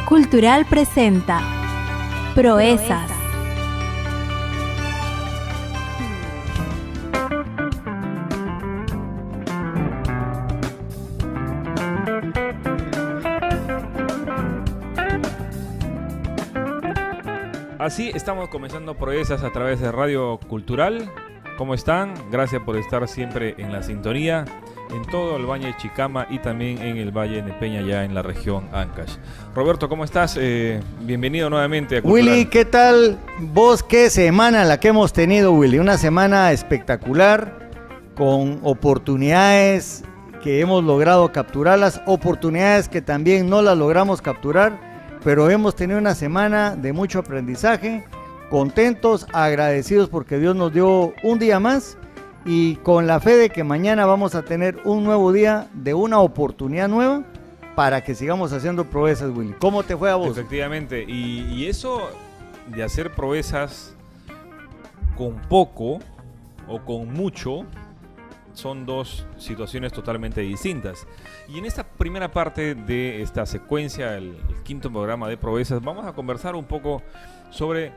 Cultural presenta Proezas. Así estamos comenzando Proezas a través de Radio Cultural. ¿Cómo están? Gracias por estar siempre en la sintonía en todo el Valle de Chicama y también en el Valle de Peña, ya en la región Ancash. Roberto, ¿cómo estás? Bienvenido nuevamente a Cultural. Willy, ¿qué tal? ¿Vos qué semana la que hemos tenido, Willy? Una semana espectacular, con oportunidades que hemos logrado capturarlas, oportunidades que también no las logramos capturar, pero hemos tenido una semana de mucho aprendizaje, contentos, agradecidos porque Dios nos dio un día más y con la fe de que mañana vamos a tener un nuevo día de una oportunidad nueva para que sigamos haciendo proezas, Willy. ¿Cómo te fue a vos? Efectivamente, y eso de hacer proezas con poco o con mucho son dos situaciones totalmente distintas. Y en esta primera parte de esta secuencia, el quinto programa de proezas, vamos a conversar un poco sobre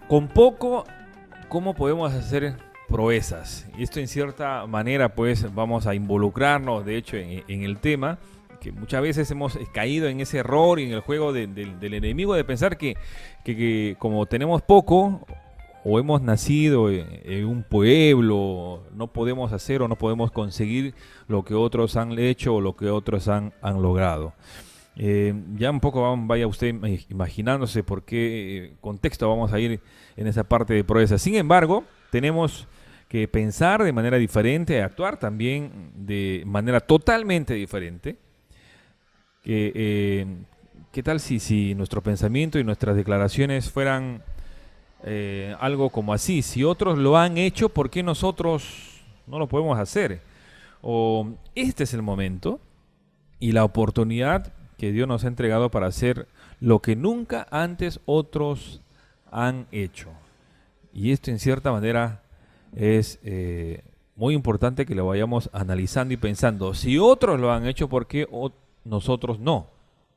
con poco cómo podemos hacer proezas. Y esto en cierta manera pues vamos a involucrarnos de hecho en el tema, que muchas veces hemos caído en ese error y en el juego del enemigo de pensar que como tenemos poco o hemos nacido en un pueblo, no podemos hacer o no podemos conseguir lo que otros han hecho o lo que otros han logrado. Ya un poco vaya usted imaginándose por qué contexto vamos a ir en esa parte de proezas. Sin embargo, tenemos que pensar de manera diferente, actuar también de manera totalmente diferente. ¿Qué tal si nuestro pensamiento y nuestras declaraciones fueran algo como así? Si otros lo han hecho, ¿por qué nosotros no lo podemos hacer? O este es el momento y la oportunidad que Dios nos ha entregado para hacer lo que nunca antes otros han hecho. Y esto en cierta manera es muy importante que lo vayamos analizando y pensando. Si otros lo han hecho, ¿por qué nosotros no?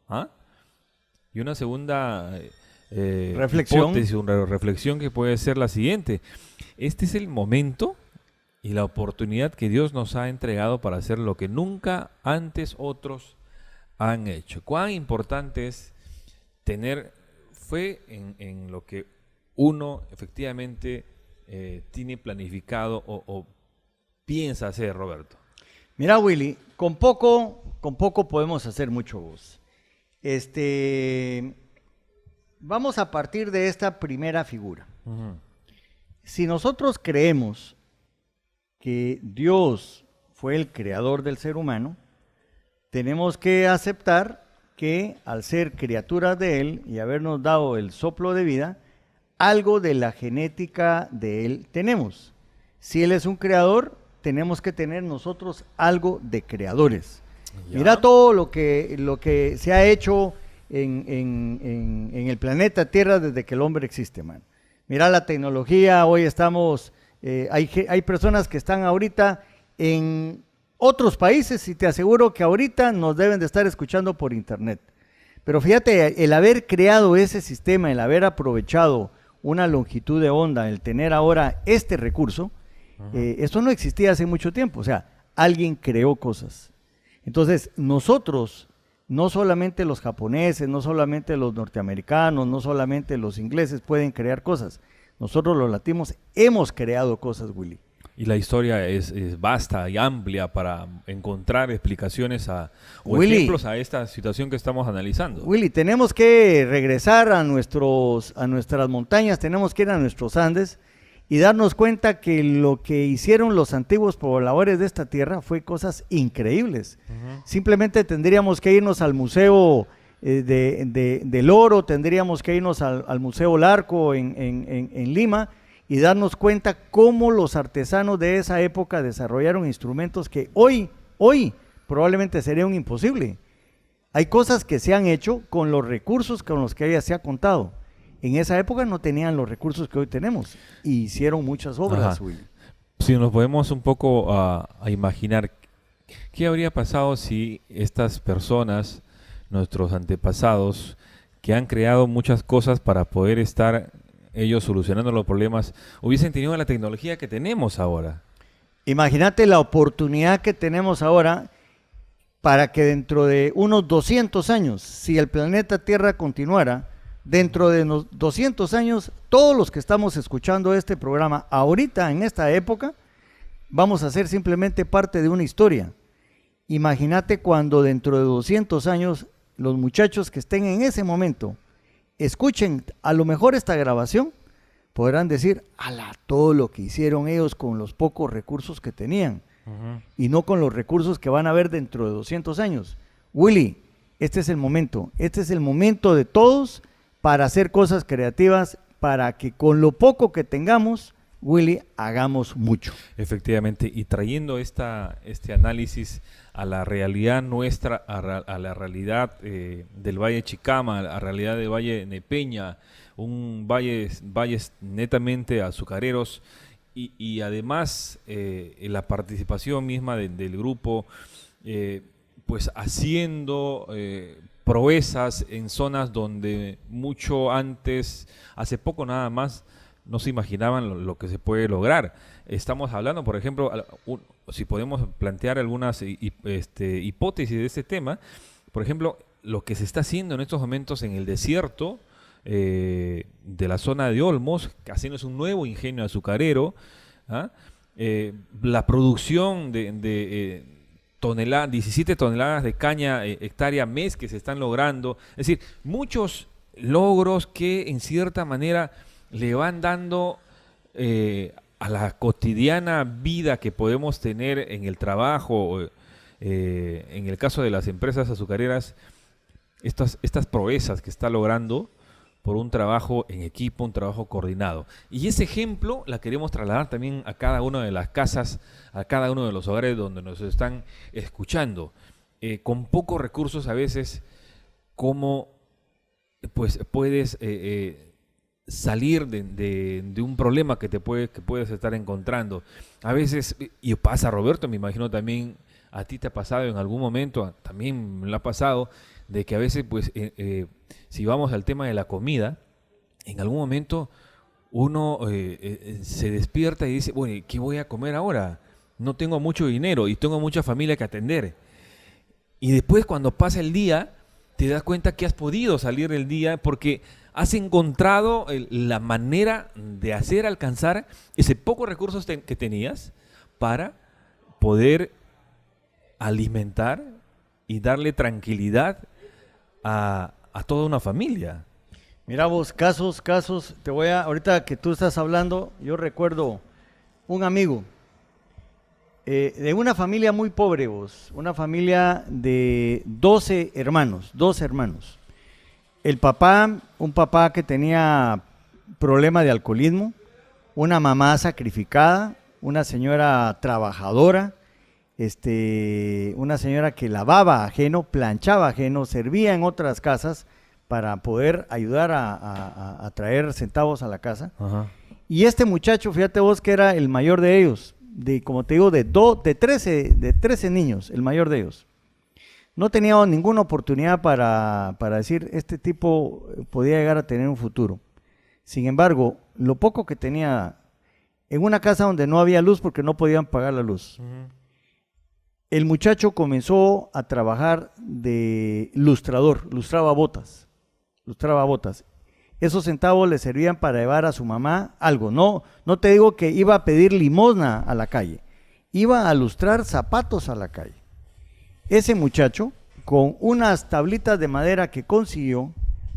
¿Ah? Y una segunda hipótesis, una reflexión que puede ser la siguiente. Este es el momento y la oportunidad que Dios nos ha entregado para hacer lo que nunca antes otros han hecho. Cuán importante es tener fe en lo que uno efectivamente tiene planificado o piensa hacer, Roberto. Mira, Willy, con poco podemos hacer mucho, vos. Vamos a partir de esta primera figura. Uh-huh. Si nosotros creemos que Dios fue el creador del ser humano, tenemos que aceptar que al ser criaturas de Él y habernos dado el soplo de vida, algo de la genética de Él tenemos. Si Él es un creador, tenemos que tener nosotros algo de creadores. ¿Ya? Mira todo lo que se ha hecho en el planeta Tierra desde que el hombre existe, man. Mira la tecnología, hoy estamos, hay personas que están ahorita en otros países y te aseguro que ahorita nos deben de estar escuchando por internet. Pero fíjate, el haber creado ese sistema, el haber aprovechado una longitud de onda, el tener ahora este recurso, esto no existía hace mucho tiempo. O sea, alguien creó cosas. Entonces, nosotros, no solamente los japoneses, no solamente los norteamericanos, no solamente los ingleses pueden crear cosas. Nosotros los latinos hemos creado cosas, Willy. Y la historia es vasta y amplia para encontrar explicaciones Willy, ejemplos a esta situación que estamos analizando. Willy, tenemos que regresar a nuestras montañas, tenemos que ir a nuestros Andes y darnos cuenta que lo que hicieron los antiguos pobladores de esta tierra fue cosas increíbles. Uh-huh. Simplemente tendríamos que irnos al Museo del Oro, tendríamos que irnos al Museo Larco en Lima, y darnos cuenta cómo los artesanos de esa época desarrollaron instrumentos que hoy probablemente sería un imposible. Hay cosas que se han hecho con los recursos con los que ella se ha contado. En esa época no tenían los recursos que hoy tenemos y hicieron muchas obras. Si nos podemos un poco a imaginar qué habría pasado si estas personas nuestros antepasados, que han creado muchas cosas para poder estar ellos solucionando los problemas, hubiesen tenido la tecnología que tenemos ahora? Imagínate la oportunidad que tenemos ahora para que dentro de unos 200 años, si el planeta Tierra continuara, dentro de unos 200 años, todos los que estamos escuchando este programa ahorita, en esta época, vamos a ser simplemente parte de una historia. Imagínate cuando dentro de 200 años los muchachos que estén en ese momento escuchen a lo mejor esta grabación, podrán decir, ala, todo lo que hicieron ellos con los pocos recursos que tenían, y no con los recursos que van a ver dentro de 200 años. Willy, este es el momento de todos para hacer cosas creativas, para que con lo poco que tengamos, Willy, hagamos mucho. Efectivamente, y trayendo este análisis a la realidad nuestra, a la realidad del Valle Chicama, a la realidad del Valle Nepeña, un valles netamente azucareros, y además la participación misma del grupo, pues haciendo proezas en zonas donde mucho antes, hace poco nada más, no se imaginaban lo que se puede lograr. Estamos hablando, por ejemplo, si podemos plantear algunas hipótesis de este tema, por ejemplo, lo que se está haciendo en estos momentos en el desierto de la zona de Olmos, haciéndose un nuevo ingenio azucarero, la producción de 17 toneladas de caña hectárea mes que se están logrando, es decir, muchos logros que en cierta manera le van dando a la cotidiana vida que podemos tener en el trabajo, en el caso de las empresas azucareras, estas proezas que está logrando por un trabajo en equipo, un trabajo coordinado. Y ese ejemplo la queremos trasladar también a cada una de las casas, a cada uno de los hogares donde nos están escuchando. Con pocos recursos a veces, ¿cómo pues puedes salir de un problema que puedes estar encontrando? A veces, y pasa, Roberto, me imagino también a ti te ha pasado en algún momento, también me lo ha pasado, de que a veces, pues, si vamos al tema de la comida, en algún momento uno se despierta y dice, bueno, ¿qué voy a comer ahora? No tengo mucho dinero y tengo mucha familia que atender. Y después, cuando pasa el día, te das cuenta que has podido salir del día porque has encontrado la manera de hacer alcanzar ese pocos recursos que tenías para poder alimentar y darle tranquilidad a toda una familia. Mira vos, casos, ahorita que tú estás hablando, yo recuerdo un amigo de una familia muy pobre, vos, una familia de 12 hermanos. El papá, un papá que tenía problema de alcoholismo, una mamá sacrificada, una señora trabajadora, una señora que lavaba ajeno, planchaba ajeno, servía en otras casas para poder ayudar a traer centavos a la casa. Ajá. Y este muchacho, fíjate vos que era el mayor de ellos, como te digo, de 13 niños, el mayor de ellos. No tenía ninguna oportunidad para decir, este tipo podía llegar a tener un futuro. Sin embargo, lo poco que tenía, en una casa donde no había luz porque no podían pagar la luz, el muchacho comenzó a trabajar de lustrador, lustraba botas. Esos centavos le servían para llevar a su mamá algo. No te digo que iba a pedir limosna a la calle, iba a lustrar zapatos a la calle. Ese muchacho, con unas tablitas de madera que consiguió,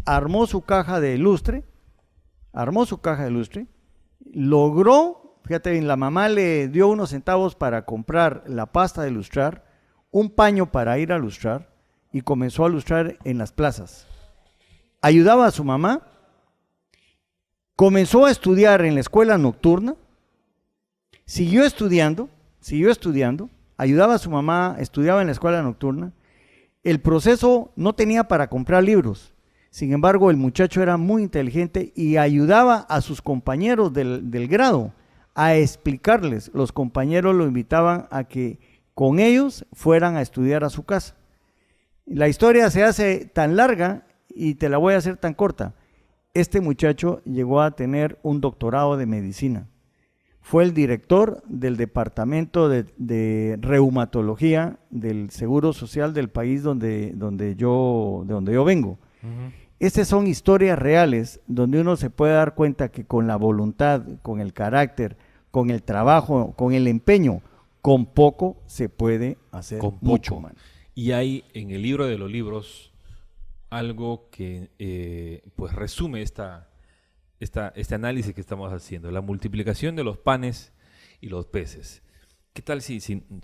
armó su caja de lustre, logró. Fíjate bien, la mamá le dio unos centavos para comprar la pasta de lustrar, un paño para ir a lustrar, y comenzó a lustrar en las plazas. Ayudaba a su mamá, comenzó a estudiar en la escuela nocturna, siguió estudiando, ayudaba a su mamá, estudiaba en la escuela nocturna. El proceso no tenía para comprar libros. Sin embargo, el muchacho era muy inteligente y ayudaba a sus compañeros del grado a explicarles. Los compañeros lo invitaban a que con ellos fueran a estudiar a su casa. La historia se hace tan larga y te la voy a hacer tan corta. Este muchacho llegó a tener un doctorado de medicina. Fue el director del departamento de reumatología del Seguro Social del país donde yo vengo. Estas son historias reales donde uno se puede dar cuenta que con la voluntad, con el carácter, con el trabajo, con el empeño, con poco se puede hacer con mucho. poco. Y hay en el libro de los libros algo que pues resume este análisis que estamos haciendo, la multiplicación de los panes y los peces. ¿Qué tal si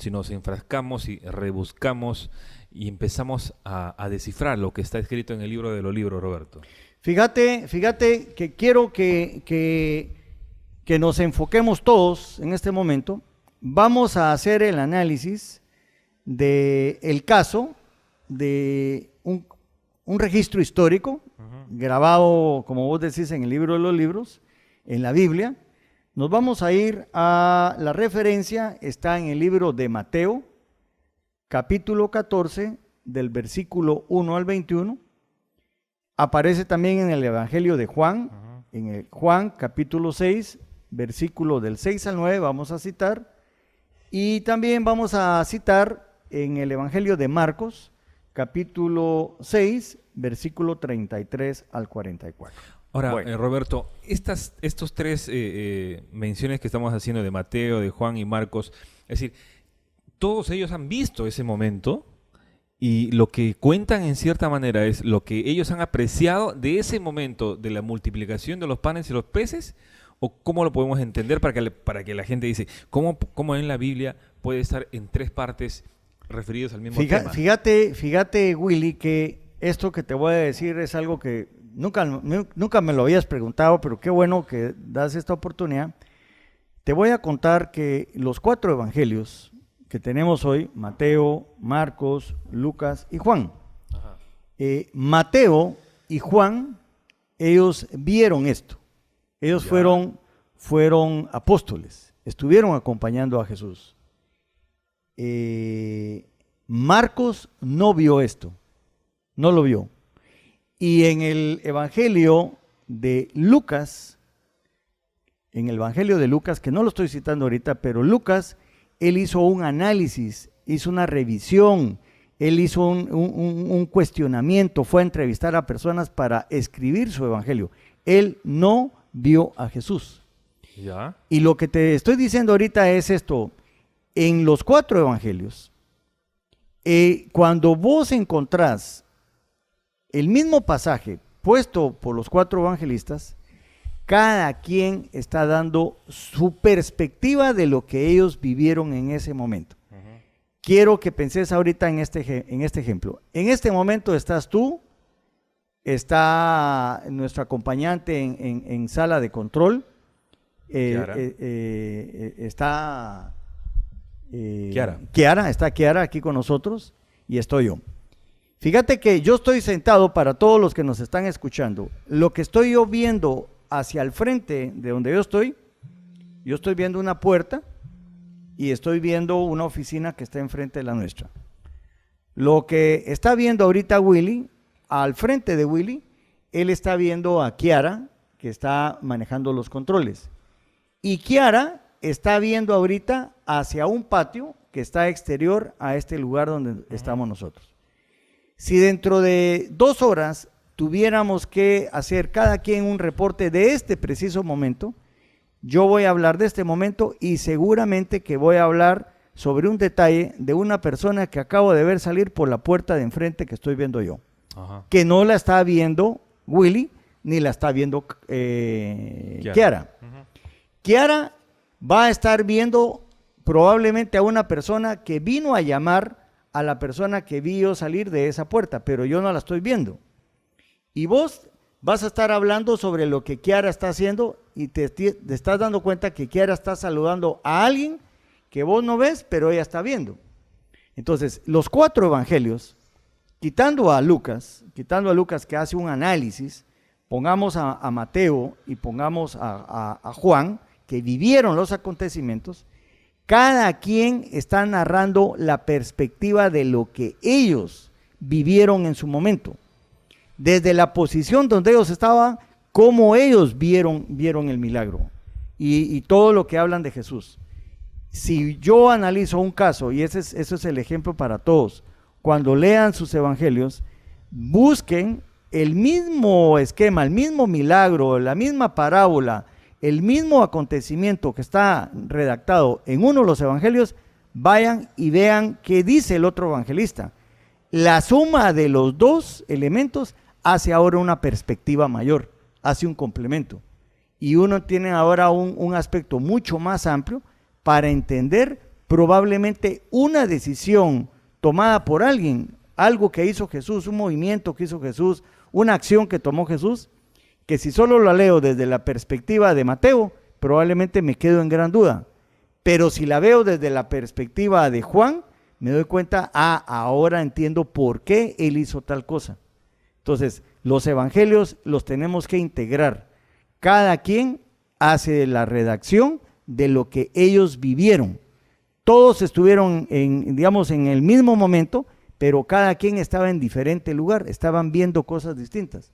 nos enfrascamos y rebuscamos y empezamos a descifrar lo que está escrito en el libro de los libros, Roberto? Fíjate que quiero que nos enfoquemos todos en este momento. Vamos a hacer el análisis del caso de un registro histórico grabado, como vos decís, en el libro de los libros, en la Biblia. Nos vamos a ir a la referencia, está en el libro de Mateo, capítulo 14, del versículo 1 al 21. Aparece también en el Evangelio de Juan, en el Juan capítulo 6, versículo del 6 al 9, vamos a citar. Y también vamos a citar en el Evangelio de Marcos, capítulo 6, versículo 33 al 44. Ahora, Bueno. Roberto, estos tres menciones que estamos haciendo de Mateo, de Juan y Marcos, es decir, todos ellos han visto ese momento y lo que cuentan en cierta manera es lo que ellos han apreciado de ese momento de la multiplicación de los panes y los peces, o cómo lo podemos entender para que la gente dice, ¿cómo en la Biblia puede estar en tres partes referidos al mismo tema? Fíjate, Willy, que esto que te voy a decir es algo que nunca me lo habías preguntado, pero qué bueno que das esta oportunidad. Te voy a contar que los 4 evangelios que tenemos hoy, Mateo, Marcos, Lucas y Juan. Mateo y Juan, ellos vieron esto. Ellos fueron apóstoles, estuvieron acompañando a Jesús. Marcos no vio esto, no lo vio. Y en el Evangelio de Lucas, que no lo estoy citando ahorita, pero Lucas, él hizo un análisis, hizo una revisión, él hizo un cuestionamiento, fue a entrevistar a personas para escribir su Evangelio. Él no vio a Jesús. ¿Ya? Y lo que te estoy diciendo ahorita es esto: en los 4 evangelios, cuando vos encontrás el mismo pasaje puesto por los 4 evangelistas, cada quien está dando su perspectiva de lo que ellos vivieron en ese momento. Quiero que penses ahorita en este ejemplo. En este momento estás tú, está nuestro acompañante en sala de control, está Kiara aquí con nosotros, y estoy yo. Fíjate que yo estoy sentado, para todos los que nos están escuchando, lo que estoy yo viendo hacia el frente de donde yo estoy viendo una puerta y estoy viendo una oficina que está enfrente de la nuestra. Lo que está viendo ahorita Willy, al frente de Willy, él está viendo a Kiara, que está manejando los controles. Y Kiara está viendo ahorita hacia un patio que está exterior a este lugar donde estamos nosotros. Si dentro de 2 horas tuviéramos que hacer cada quien un reporte de este preciso momento, yo voy a hablar de este momento y seguramente que voy a hablar sobre un detalle de una persona que acabo de ver salir por la puerta de enfrente que estoy viendo yo. Que no la está viendo Willy ni la está viendo Kiara. Kiara va a estar viendo probablemente a una persona que vino a llamar a la persona que vio salir de esa puerta, pero yo no la estoy viendo. Y vos vas a estar hablando sobre lo que Kiara está haciendo y te estás dando cuenta que Kiara está saludando a alguien que vos no ves, pero ella está viendo. Entonces, los 4 evangelios, quitando a Lucas que hace un análisis, pongamos a Mateo y pongamos a Juan, que vivieron los acontecimientos, cada quien está narrando la perspectiva de lo que ellos vivieron en su momento. Desde la posición donde ellos estaban, cómo ellos vieron el milagro y todo lo que hablan de Jesús. Si yo analizo un caso, y ese es el ejemplo para todos, cuando lean sus evangelios, busquen el mismo esquema, el mismo milagro, la misma parábola, el mismo acontecimiento que está redactado en uno de los evangelios, vayan y vean qué dice el otro evangelista. La suma de los dos elementos hace ahora una perspectiva mayor, hace un complemento. Y uno tiene ahora un aspecto mucho más amplio para entender probablemente una decisión tomada por alguien, algo que hizo Jesús, un movimiento que hizo Jesús, una acción que tomó Jesús, que si solo lo leo desde la perspectiva de Mateo, probablemente me quedo en gran duda. Pero si la veo desde la perspectiva de Juan, me doy cuenta, ahora entiendo por qué él hizo tal cosa. Entonces, los evangelios los tenemos que integrar. Cada quien hace la redacción de lo que ellos vivieron. Todos estuvieron en el mismo momento, pero cada quien estaba en diferente lugar, estaban viendo cosas distintas.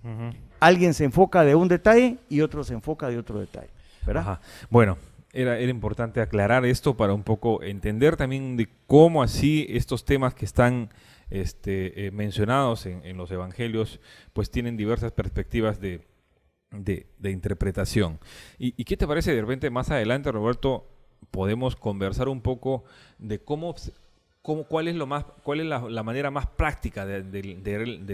Alguien se enfoca de un detalle y otro se enfoca de otro detalle, ¿verdad? Ajá. Bueno, era importante aclarar esto para un poco entender también de cómo así estos temas que están mencionados en los evangelios, pues tienen diversas perspectivas de interpretación. ¿Y qué te parece de repente más adelante, Roberto, podemos conversar un poco de cuál es la manera más práctica de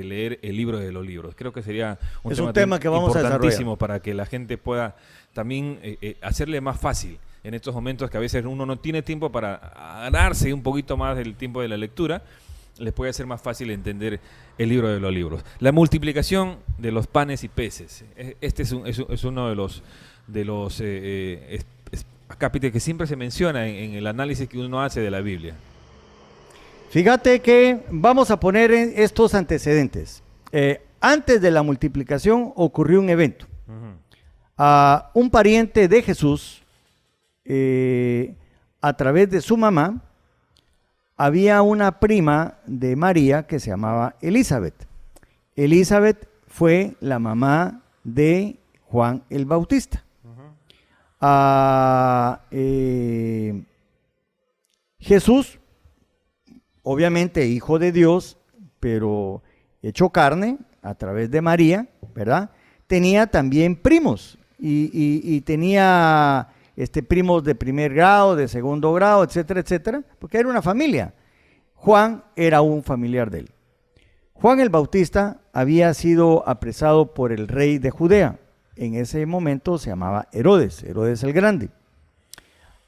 leer el libro de los libros? Creo que sería un tema que vamos a importantísimo para que la gente pueda también hacerle más fácil en estos momentos que a veces uno no tiene tiempo para darse un poquito más del tiempo de la lectura. Les puede ser más fácil entender el libro de los libros. La multiplicación de los panes y peces. Este es uno de los capítulos que siempre se menciona en el análisis que uno hace de la Biblia. Fíjate que vamos a poner estos antecedentes. Antes de la multiplicación ocurrió un evento. Un pariente de Jesús, a través de su mamá, había una prima de María que se llamaba Elizabeth. Elizabeth fue la mamá de Juan el Bautista. Jesús, obviamente hijo de Dios, pero hecho carne a través de María, ¿verdad? Tenía también primos y tenía primos de primer grado, de segundo grado, etcétera, etcétera, porque era una familia. Juan era un familiar de él. Juan el Bautista había sido apresado por el rey de Judea. En ese momento se llamaba Herodes el Grande.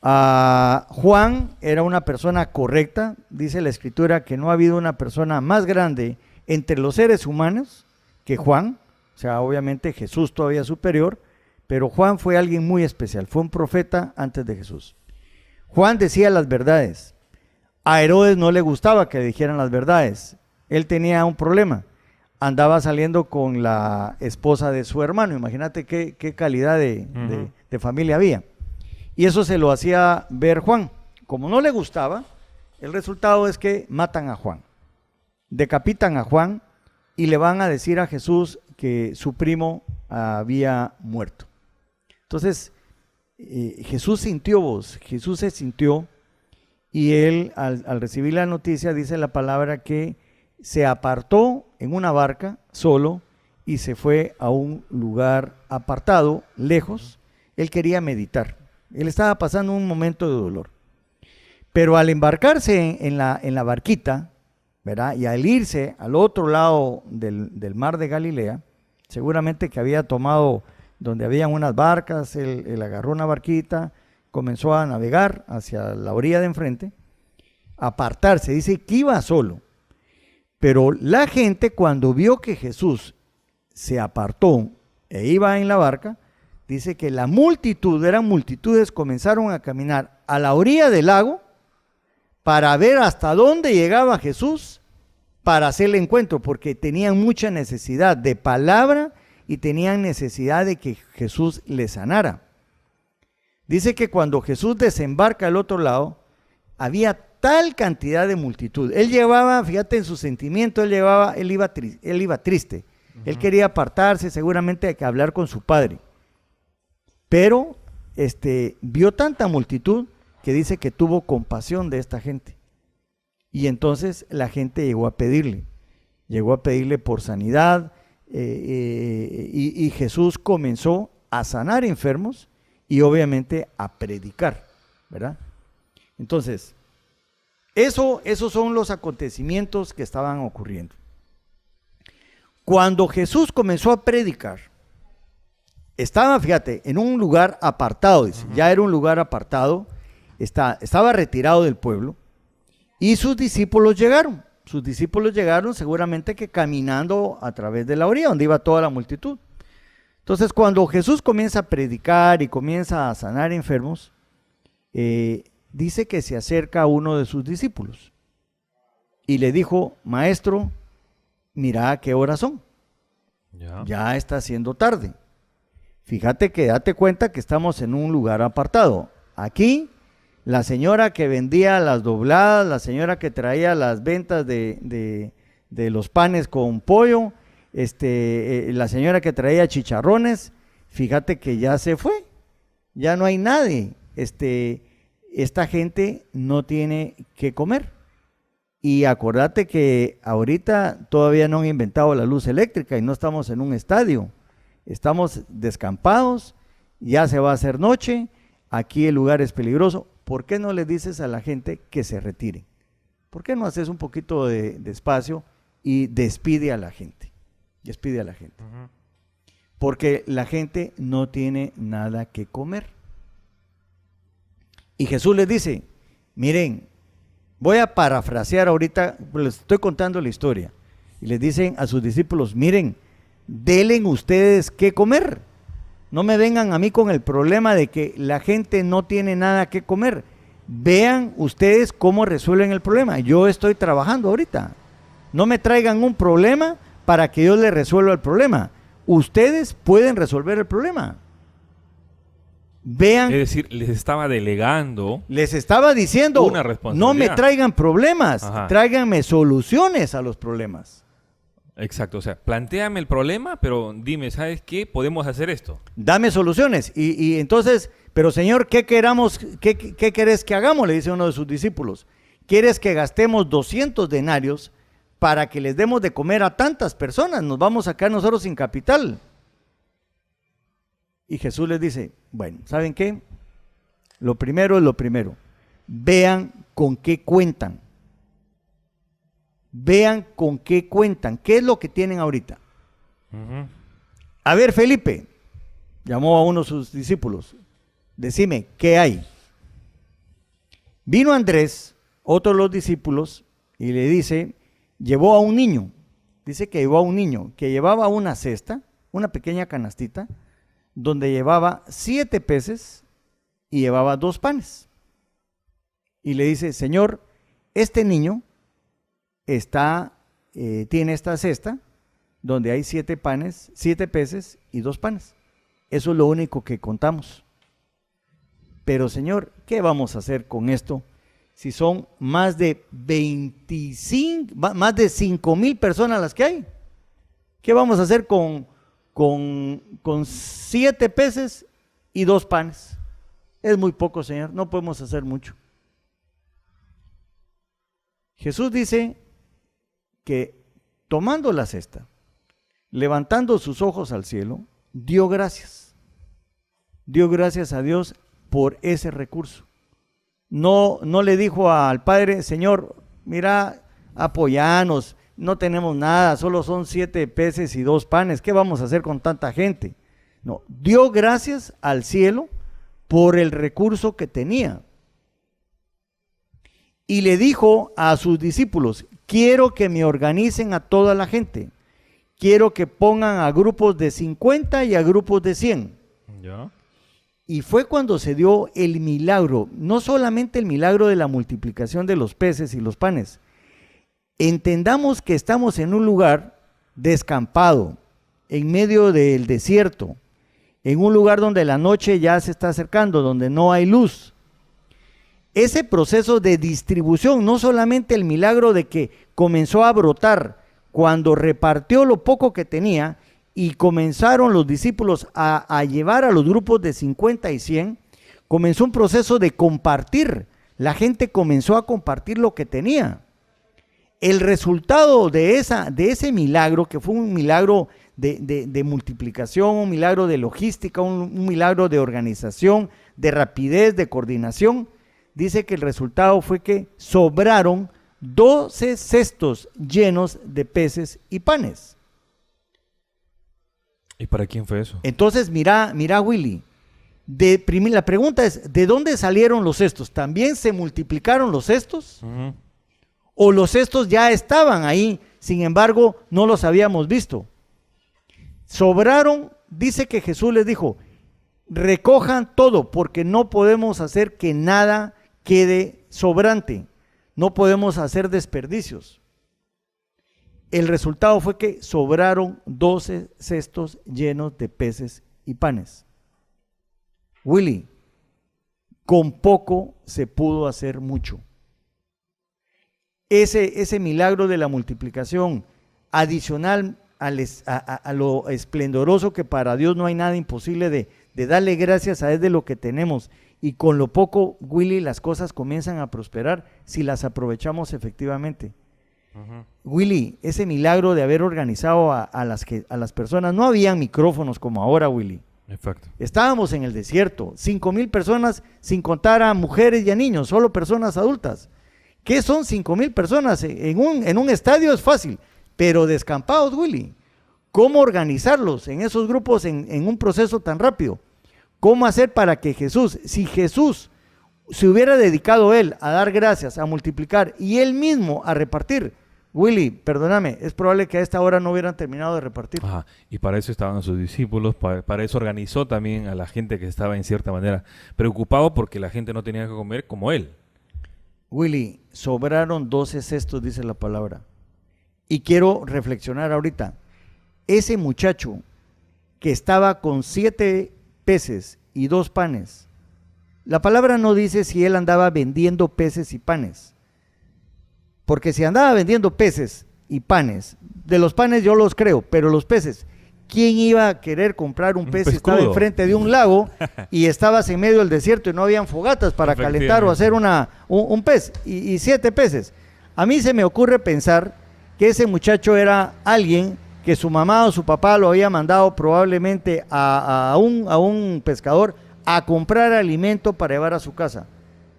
Juan era una persona correcta, dice la Escritura que no ha habido una persona más grande entre los seres humanos que Juan, o sea, obviamente Jesús todavía superior, pero Juan fue alguien muy especial, fue un profeta antes de Jesús. Juan decía las verdades. A Herodes no le gustaba que le dijeran las verdades. Él tenía un problema. Andaba saliendo con la esposa de su hermano. Imagínate qué calidad de familia había. Y eso se lo hacía ver Juan. Como no le gustaba, el resultado es que matan a Juan. Decapitan a Juan y le van a decir a Jesús que su primo había muerto. Entonces, Jesús se sintió, y él al recibir la noticia dice la palabra que se apartó en una barca solo y se fue a un lugar apartado, lejos. Él quería meditar, él estaba pasando un momento de dolor, pero al embarcarse en la barquita, ¿verdad? Y al irse al otro lado del mar de Galilea, seguramente que había tomado donde habían unas barcas, él agarró una barquita, comenzó a navegar hacia la orilla de enfrente, apartarse, dice que iba solo. Pero la gente, cuando vio que Jesús se apartó e iba en la barca, dice que la multitud, eran multitudes, comenzaron a caminar a la orilla del lago para ver hasta dónde llegaba Jesús para hacerle encuentro, porque tenían mucha necesidad de palabra y tenían necesidad de que Jesús les sanara. Dice que cuando Jesús desembarca al otro lado, había tal cantidad de multitud. Él llevaba, fíjate en su sentimiento, él iba triste. Él quería apartarse, seguramente hay que hablar con su padre. Pero vio tanta multitud que dice que tuvo compasión de esta gente. Y entonces la gente llegó a pedirle por sanidad, y Jesús comenzó a sanar enfermos y obviamente a predicar, ¿verdad? Entonces, esos son los acontecimientos que estaban ocurriendo. Cuando Jesús comenzó a predicar, estaba, fíjate, en un lugar apartado, dice, ya era un lugar apartado, estaba retirado del pueblo, y sus discípulos llegaron. Sus discípulos llegaron seguramente que caminando a través de la orilla donde iba toda la multitud. Entonces, cuando Jesús comienza a predicar y comienza a sanar enfermos, dice que se acerca a uno de sus discípulos y le dijo: maestro, mira a qué horas son. Ya está siendo tarde. Fíjate que date cuenta que estamos en un lugar apartado. Aquí, la señora que vendía las dobladas, la señora que traía las ventas de los panes con pollo, la señora que traía chicharrones, fíjate que ya se fue, ya no hay nadie. Esta gente no tiene que comer. Y acordate que ahorita todavía no han inventado la luz eléctrica y no estamos en un estadio. Estamos descampados, ya se va a hacer noche, aquí el lugar es peligroso. ¿Por qué no le dices a la gente que se retire? ¿Por qué no haces un poquito de espacio y despide a la gente? Despide a la gente. Porque la gente no tiene nada que comer. Y Jesús les dice: miren, voy a parafrasear ahorita, les estoy contando la historia. Y les dicen a sus discípulos: miren, denle ustedes qué comer. No me vengan a mí con el problema de que la gente no tiene nada que comer. Vean ustedes cómo resuelven el problema. Yo estoy trabajando ahorita. No me traigan un problema para que yo les resuelva el problema. Ustedes pueden resolver el problema. Vean. Es decir, les estaba delegando. Les estaba diciendo: una responsabilidad. No me traigan problemas, Ajá. tráiganme soluciones a los problemas. Exacto, o sea, plantéame el problema, pero dime, ¿sabes qué? Podemos hacer esto. Dame soluciones. Y entonces, pero Señor, ¿qué querés que hagamos? Le dice uno de sus discípulos. ¿Quieres que gastemos 200 denarios para que les demos de comer a tantas personas? Nos vamos a quedar nosotros sin capital. Y Jesús les dice: bueno, ¿saben qué? Lo primero es lo primero. Vean con qué cuentan. Vean con qué cuentan. ¿Qué es lo que tienen ahorita? A ver, Felipe, llamó a uno de sus discípulos. Decime, ¿qué hay? Vino Andrés, otro de los discípulos, y le dice, llevó a un niño. Dice que llevó a un niño que llevaba una cesta, una pequeña canastita, donde llevaba 7 peces y llevaba 2 panes. Y le dice: Señor, este niño tiene esta cesta donde hay 7 peces y 2 panes. Eso es lo único que contamos. Pero Señor, ¿qué vamos a hacer con esto? Si son más de 5,000 personas las que hay. ¿Qué vamos a hacer con 7 peces y 2 panes? Es muy poco, Señor, no podemos hacer mucho. Jesús dice que tomando la cesta, levantando sus ojos al cielo, dio gracias a Dios por ese recurso. No le dijo al Padre: Señor, mira, apóyanos, no tenemos nada, solo son 7 peces y 2 panes, ¿qué vamos a hacer con tanta gente? No, dio gracias al cielo por el recurso que tenía. Y le dijo a sus discípulos: quiero que me organicen a toda la gente. Quiero que pongan a grupos de 50 y a grupos de 100. ¿Ya? Y fue cuando se dio el milagro, no solamente el milagro de la multiplicación de los peces y los panes. Entendamos que estamos en un lugar descampado, en medio del desierto, en un lugar donde la noche ya se está acercando, donde no hay luz. ese proceso de distribución, no solamente el milagro de que comenzó a brotar cuando repartió lo poco que tenía y comenzaron los discípulos a llevar a los grupos de 50 y 100, comenzó un proceso de compartir. La gente comenzó a compartir lo que tenía. El resultado de ese milagro, que fue un milagro de multiplicación, un milagro de logística, un milagro de organización, de rapidez, de coordinación, dice que el resultado fue que sobraron 12 cestos llenos de peces y panes. ¿Y para quién fue eso? Entonces, mira Willy, la pregunta es, ¿de dónde salieron los cestos? ¿También se multiplicaron los cestos? ¿O los cestos ya estaban ahí, sin embargo, no los habíamos visto? Sobraron, dice que Jesús les dijo, recojan todo, porque no podemos hacer que nada quede sobrante. No podemos hacer desperdicios. El resultado fue que sobraron 12 cestos llenos de peces y panes. Willy, con poco se pudo hacer mucho. Ese milagro de la multiplicación, adicional a lo esplendoroso que para Dios no hay nada imposible de darle gracias a Él de lo que tenemos, y con lo poco, Willy, las cosas comienzan a prosperar si las aprovechamos efectivamente. Willy, ese milagro de haber organizado a las personas, no había micrófonos como ahora, Willy. Exacto. Estábamos en el desierto, 5,000 personas, sin contar a mujeres y a niños, solo personas adultas. ¿Qué son 5,000 personas? En un estadio es fácil, pero descampados, Willy. ¿Cómo organizarlos en esos grupos en un proceso tan rápido? ¿Cómo hacer para que si Jesús se hubiera dedicado él a dar gracias, a multiplicar y él mismo a repartir? Willy, perdóname, es probable que a esta hora no hubieran terminado de repartir. Ajá. Y para eso estaban sus discípulos, para eso organizó también a la gente que estaba en cierta manera preocupado porque la gente no tenía que comer como él. Willy, sobraron 12 cestos, dice la palabra. Y quiero reflexionar ahorita. Ese muchacho que estaba con 7 peces y 2 panes, la palabra no dice si él andaba vendiendo peces y panes. Porque si andaba vendiendo peces y panes, de los panes yo los creo, pero los peces, ¿quién iba a querer comprar un pez si estaba enfrente de un lago y estabas en medio del desierto y no habían fogatas para calentar o hacer un pez y 7 peces? A mí se me ocurre pensar que ese muchacho era alguien que su mamá o su papá lo había mandado probablemente a un pescador a comprar alimento para llevar a su casa.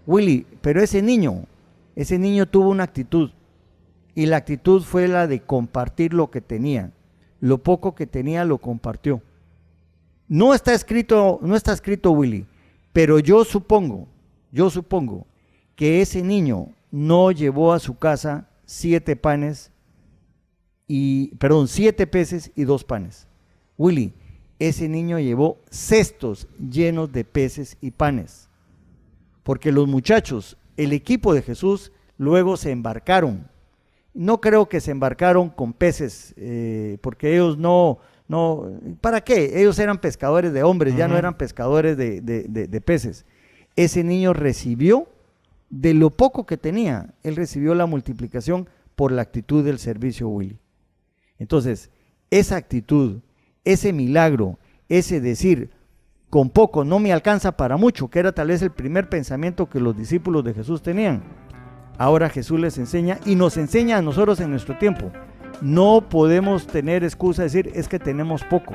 Willy, pero ese niño tuvo una actitud, y la actitud fue la de compartir lo que tenía. Lo poco que tenía lo compartió. No está escrito, Willy, pero yo supongo que ese niño no llevó a su casa 7 peces y 2 panes. Willy, ese niño llevó cestos llenos de peces y panes. Porque los muchachos, el equipo de Jesús, luego se embarcaron. No creo que se embarcaron con peces, porque ellos no, ¿para qué? Ellos eran pescadores de hombres, ya no eran pescadores de peces. Ese niño recibió de lo poco que tenía, él recibió la multiplicación por la actitud del servicio, Willy. Entonces, esa actitud, ese milagro, ese decir, con poco no me alcanza para mucho, que era tal vez el primer pensamiento que los discípulos de Jesús tenían. Ahora Jesús les enseña y nos enseña a nosotros en nuestro tiempo. No podemos tener excusa de decir, es que tenemos poco.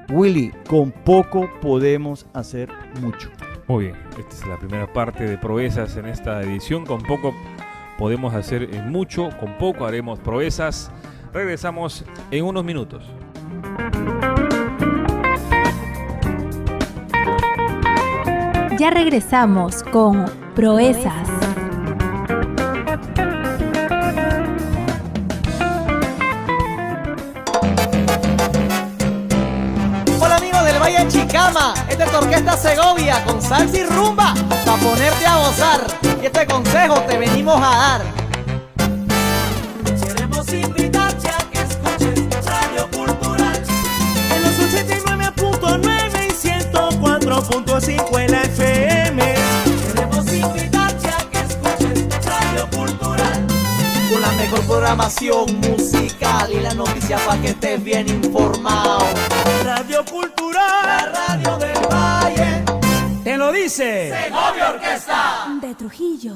Willy, con poco podemos hacer mucho. Muy bien, esta es la primera parte de proezas en esta edición. Con poco podemos hacer mucho, con poco haremos proezas. Regresamos en unos minutos. Ya regresamos con Proezas. Hola amigos del Valle de Chicama, esta es tu Orquesta Segovia con salsa y rumba para ponerte a gozar. Y este consejo te venimos a dar. Queremos invitarte a que escuches Radio Cultural en los 89.9 y 104.5 en la FM. Queremos invitarte mejor programación musical y la noticia para que estés bien informado. Radio Cultural, la radio del Valle. Te lo dice Segovia Orquesta De Trujillo.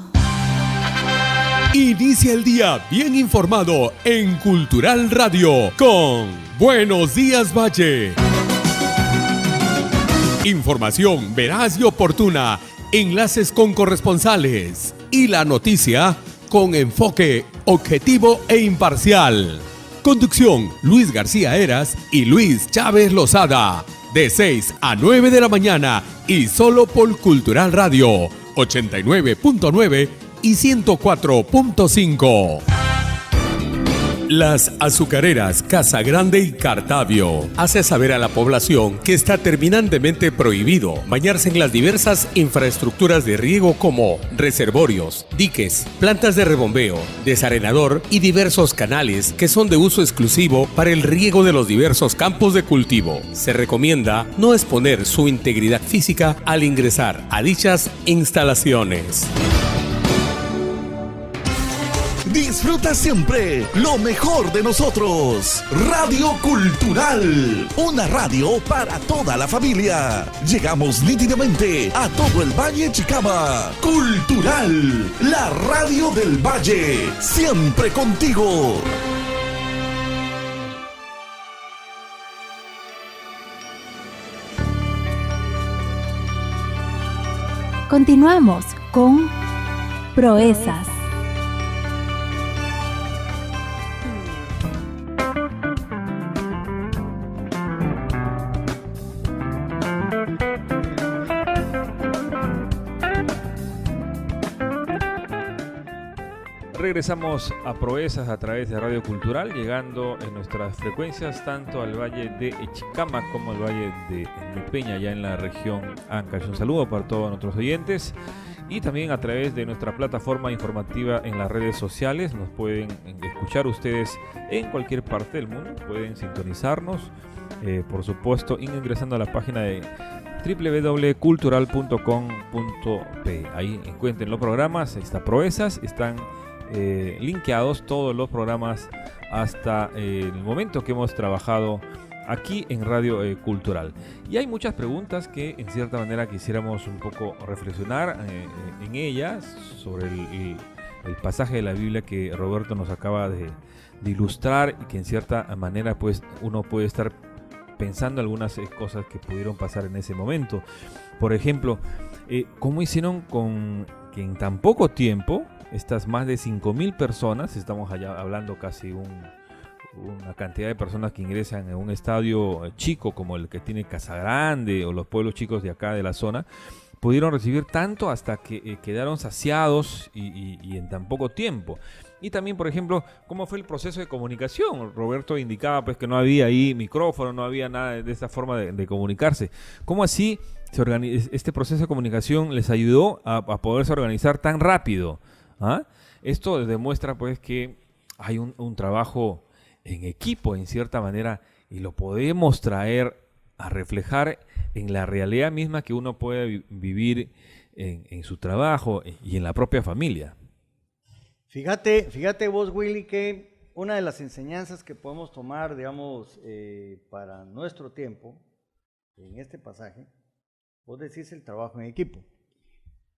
Inicia el día bien informado en Cultural Radio con Buenos Días Valle. Información veraz y oportuna, enlaces con corresponsales y la noticia con enfoque objetivo e imparcial. Conducción: Luis García Heras y Luis Chávez Lozada. De 6 a 9 de la mañana y solo por Cultural Radio 89.9 y 104.5. Las azucareras Casa Grande y Cartavio hace saber a la población que está terminantemente prohibido bañarse en las diversas infraestructuras de riego como reservorios, diques, plantas de rebombeo, desarenador y diversos canales que son de uso exclusivo para el riego de los diversos campos de cultivo. Se recomienda no exponer su integridad física al ingresar a dichas instalaciones. Disfruta siempre lo mejor de nosotros. Radio Cultural, una radio para toda la familia. Llegamos nítidamente a todo el Valle Chicama. Cultural, la radio del Valle, siempre contigo. Continuamos con Proezas. Regresamos a Proezas a través de Radio Cultural, llegando en nuestras frecuencias tanto al Valle de Chicama como al Valle de Peña, ya en la región Ancash. Un saludo para todos nuestros oyentes y también a través de nuestra plataforma informativa en las redes sociales. Nos pueden escuchar ustedes en cualquier parte del mundo, pueden sintonizarnos, por supuesto, ingresando a la página de www.cultural.com.p. Ahí encuentren los programas, está Proezas, están linkeados todos los programas hasta el momento que hemos trabajado aquí en Radio Cultural. Y hay muchas preguntas que en cierta manera quisiéramos un poco reflexionar en ellas sobre el pasaje de la Biblia que Roberto nos acaba de ilustrar y que en cierta manera pues uno puede estar pensando algunas cosas que pudieron pasar en ese momento. Por ejemplo, ¿cómo hicieron con que en tan poco tiempo estas más de 5.000 personas, estamos allá hablando casi una cantidad de personas que ingresan en un estadio chico como el que tiene Casa Grande o los pueblos chicos de acá de la zona, pudieron recibir tanto hasta que quedaron saciados y en tan poco tiempo? Y también, por ejemplo, ¿cómo fue el proceso de comunicación? Roberto indicaba pues que no había ahí micrófono, no había nada de esta forma de comunicarse. ¿Cómo así este proceso de comunicación les ayudó a poderse organizar tan rápido? ¿Ah? Esto demuestra pues que hay un trabajo en equipo en cierta manera y lo podemos traer a reflejar en la realidad misma que uno puede vivir en su trabajo y en la propia familia. Fíjate vos, Willy, que una de las enseñanzas que podemos tomar, digamos, para nuestro tiempo, en este pasaje, vos decís el trabajo en equipo.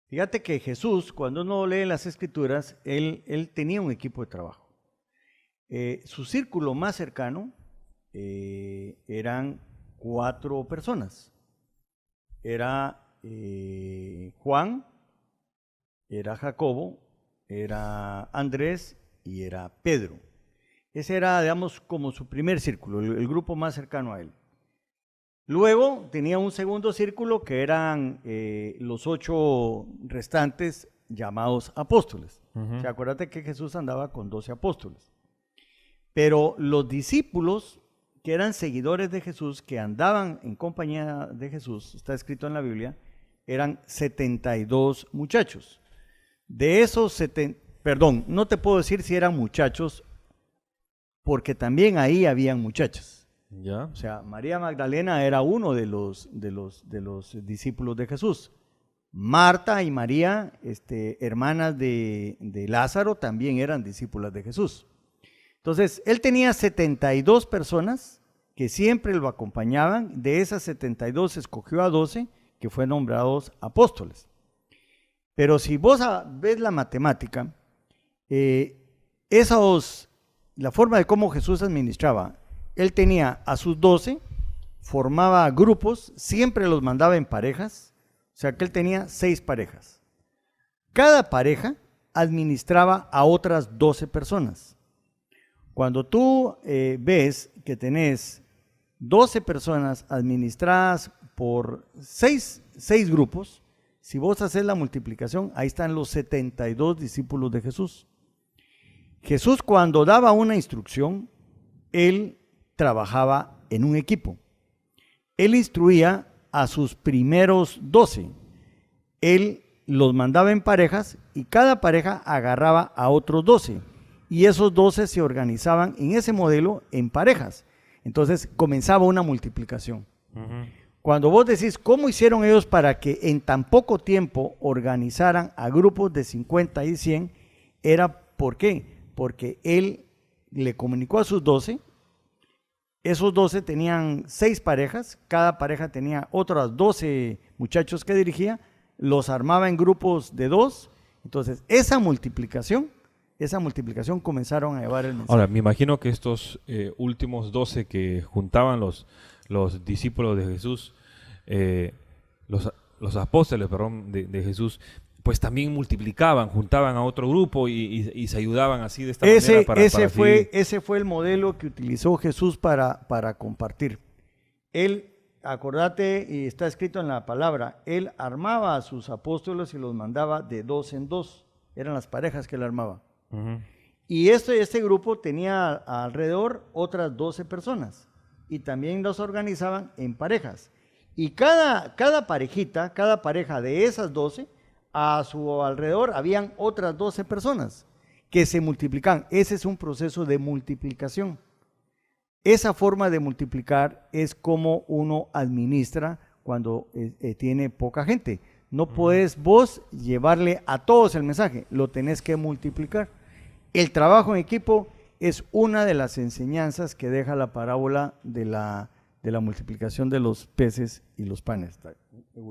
Fíjate que Jesús, cuando uno lee las Escrituras, él tenía un equipo de trabajo. Su círculo más cercano eran 4 personas. Era Juan, era Jacobo, era Andrés y era Pedro. Ese era, digamos, como su primer círculo, el grupo más cercano a él. Luego tenía un segundo círculo que eran los 8 restantes llamados apóstoles. O sea, acuérdate que Jesús andaba con 12 apóstoles. Pero los discípulos que eran seguidores de Jesús, que andaban en compañía de Jesús, está escrito en la Biblia, eran 72 muchachos. De esos no te puedo decir si eran muchachos, porque también ahí habían muchachas. ¿Ya? O sea, María Magdalena era uno de los discípulos de Jesús. Marta y María, hermanas de Lázaro, también eran discípulas de Jesús. Entonces, él tenía 72 personas que siempre lo acompañaban. De esas 72 escogió a 12 que fueron nombrados apóstoles. Pero si vos ves la matemática, la forma de cómo Jesús administraba, él tenía a sus 12, formaba grupos, siempre los mandaba en parejas, o sea que él tenía 6 parejas. Cada pareja administraba a otras 12 personas. Cuando tú ves que tenés 12 personas administradas por 6 grupos, si vos haces la multiplicación, ahí están los 72 discípulos de Jesús. Jesús, cuando daba una instrucción, él trabajaba en un equipo. Él instruía a sus primeros 12. Él los mandaba en parejas y cada pareja agarraba a otros 12. Y esos 12 se organizaban en ese modelo en parejas. Entonces comenzaba una multiplicación. Cuando vos decís cómo hicieron ellos para que en tan poco tiempo organizaran a grupos de 50 y 100, era ¿por qué? Porque él le comunicó a sus 12. Esos 12 tenían 6 parejas, cada pareja tenía otras 12 muchachos que dirigía, los armaba en grupos de 2. Entonces, esa multiplicación comenzaron a llevar el mensaje. Ahora, me imagino que estos últimos 12 que juntaban los discípulos de Jesús, los apóstoles, de Jesús, pues también multiplicaban, juntaban a otro grupo y se ayudaban así de esta manera para ese fue el modelo que utilizó Jesús para compartir. Él, acordate, y está escrito en la palabra, él armaba a sus apóstoles y los mandaba de 2 en 2. Eran las parejas que él armaba. Y este grupo tenía alrededor otras 12 personas y también los organizaban en parejas. Y cada parejita, cada pareja de esas 12, a su alrededor habían otras 12 personas que se multiplican. Ese es un proceso de multiplicación. Esa forma de multiplicar es como uno administra cuando tiene poca gente. No puedes vos llevarle a todos el mensaje, lo tenés que multiplicar. El trabajo en equipo es una de las enseñanzas que deja la parábola de la multiplicación de los peces y los panes.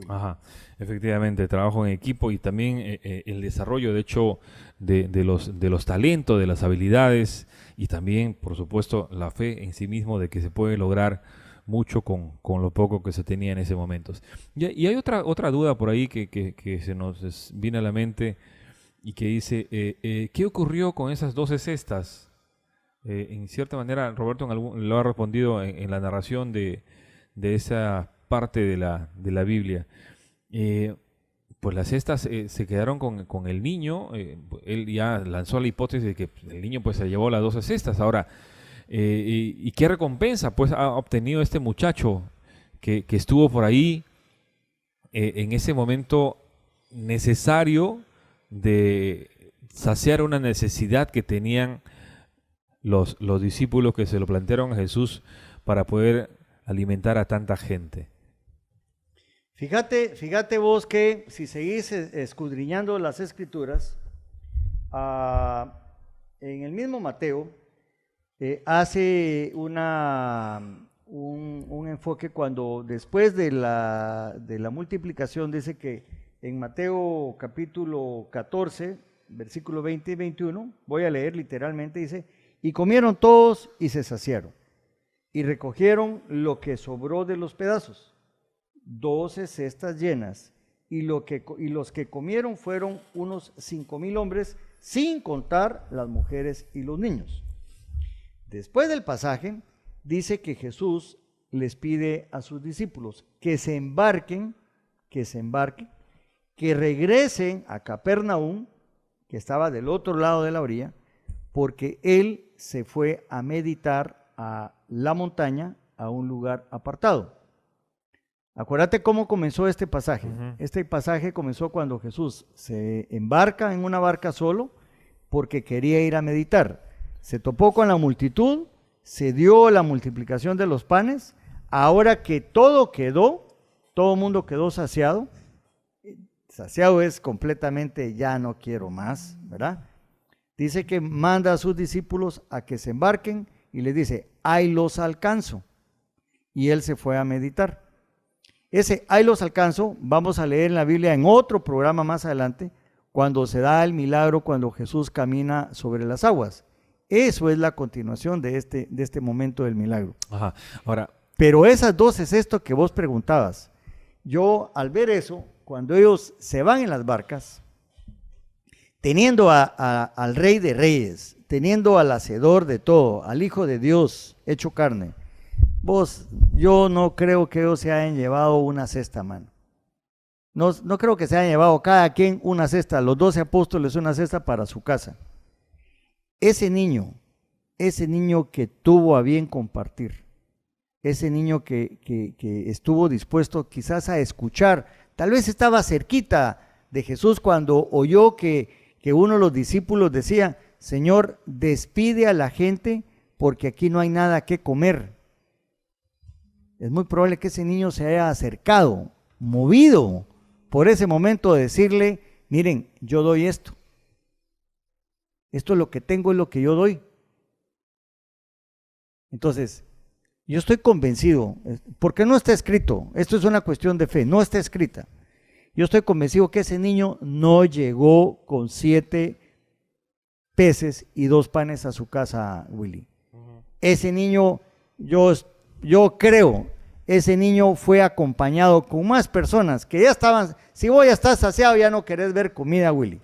Ajá, efectivamente, trabajo en equipo y también el desarrollo, de hecho, de los talentos, de las habilidades y también, por supuesto, la fe en sí mismo de que se puede lograr mucho con lo poco que se tenía en ese momento. Y hay otra duda por ahí que se nos viene a la mente y que dice, ¿qué ocurrió con esas 12 cestas? En cierta manera, Roberto lo ha respondido en la narración de esa parte de la Biblia. Pues las cestas se quedaron con el niño. Él ya lanzó la hipótesis de que el niño pues se llevó las 12 cestas. Ahora, ¿y qué recompensa pues ha obtenido este muchacho que estuvo por ahí en ese momento necesario de saciar una necesidad que tenían los discípulos que se lo plantearon a Jesús para poder alimentar a tanta gente? Fíjate vos que si seguís escudriñando las escrituras, en el mismo Mateo hace un enfoque cuando después de la multiplicación dice que en Mateo capítulo 14, versículo 20 y 21, voy a leer literalmente, dice, y comieron todos y se saciaron, y recogieron lo que sobró de los pedazos, 12 cestas llenas, y los que comieron fueron unos 5,000 hombres, sin contar las mujeres y los niños. Después del pasaje, dice que Jesús les pide a sus discípulos que se embarquen, que regresen a Capernaum, que estaba del otro lado de la orilla, porque él se fue a meditar a la montaña, a un lugar apartado. Acuérdate cómo comenzó este pasaje. Este pasaje comenzó cuando Jesús se embarca en una barca solo porque quería ir a meditar. Se topó con la multitud, se dio la multiplicación de los panes. Ahora que todo el mundo quedó saciado, saciado es completamente ya no quiero más, ¿verdad? Dice que manda a sus discípulos a que se embarquen y les dice, ahí los alcanzo. Y él se fue a meditar. Ese ahí los alcanzo, vamos a leer en la Biblia en otro programa más adelante, cuando se da el milagro, cuando Jesús camina sobre las aguas. Eso es la continuación de este momento del milagro. Ajá. Ahora, pero esas dos es esto que vos preguntabas. Yo al ver eso, cuando ellos se van en las barcas, teniendo al Rey de Reyes, teniendo al Hacedor de todo, al Hijo de Dios hecho carne, yo no creo que ellos se hayan llevado una cesta, mano. No creo que se hayan llevado cada quien una cesta, los 12 apóstoles una cesta para su casa. Ese niño que tuvo a bien compartir, ese niño que estuvo dispuesto quizás a escuchar, tal vez estaba cerquita de Jesús cuando oyó que uno de los discípulos decía, Señor, despide a la gente porque aquí no hay nada que comer. Es muy probable que ese niño se haya acercado, movido por ese momento de decirle, miren, yo doy esto. Esto es lo que tengo, es lo que yo doy. Entonces, yo estoy convencido, porque no está escrito, esto es una cuestión de fe, no está escrita. Yo estoy convencido que ese niño no llegó con 7 peces y 2 panes a su casa, Willy. Ese niño, yo creo, ese niño fue acompañado con más personas que ya estaban, si vos ya estás saciado ya no querés ver comida, Willy.